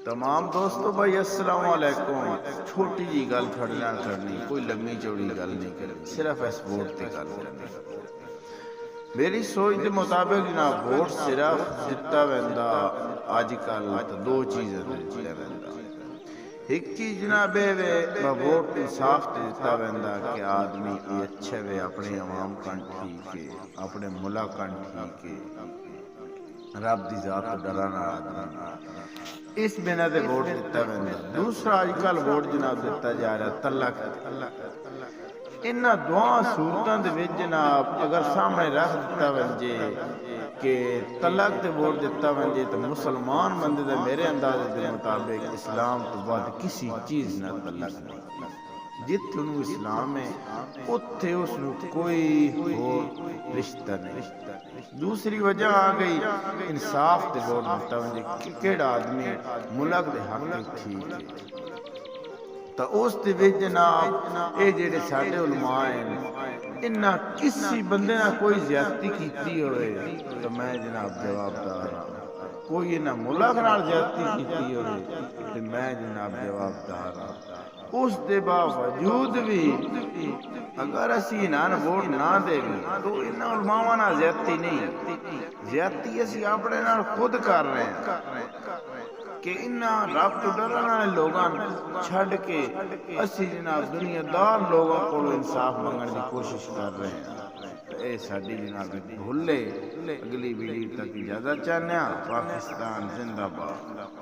تمام دوستو بھائی السلام علیکم. چھوٹی جی گل تھوڑے نال کرنی، کوئی لمبی چوڑی گل نہیں کرنی، صرف اس ووٹ تے گل کرنی. میری سوچ دے مطابق جناب ووٹ صرف دتا ویندا اج کل دو چیزاں دتا ویندا. ایک چیز جناب ووٹ انصاف تے دتا ویندا کہ آدمی اچھے وے اپنے عوام کن ٹھیک ہے، اپنے ملک کن ٹھیک ہے، رب دی ذات تو ڈرن والا آدمی اس بنا تے ووٹ دتا ویندا. دوسرا اج کل ووٹ جناب دتا جا رہا تلک. انہاں دواں صورتاں دے وچ جناب اگر سامنے رکھ دتا ونجے کہ طلاق تے ووٹ دتا ونجے تو مسلمان بندے دے میرے اندازے دے مطابق اسلام تو بعد کسی چیز نہ تعلق نہیں. جتھے انہوں اسلام ہے اتھے اس نو کوئی اور رشتہ نہیں. دوسری وجہ آ گئی انصاف تے ووٹ دتا ونجے کہ کیڑا آدمی ملک دے حق ٹھیک ہے. تو اس دے وچ جناب اے جڑے ساڈے علماء ہیں انہاں کسی بندے نہ کوئی زیادتی کیتی ہوئے تو میں جناب جواب دار ہاں. کوئی انہاں ملک نال زیادتی کیتی ہوئے تو میں جناب جواب دار ہاں. اس دے باوجود بھی اگر اسی انہاں ووٹ نہ دے تو انہاں علماء نال زیادتی نہیں، زیادتی اسی اپنے نال خود کر رہے ہیں کہ انہاں رب تو ڈرن والے لوگاں چھڈ کے اسی جناب دنیا دار لوگوں کو انصاف منگن دی کوشش کر رہے ہیں. اے ساڈی جناب بھولے اگلی ویڈیو تک اجازت چاہنے ہاں. پاکستان زندہ باد.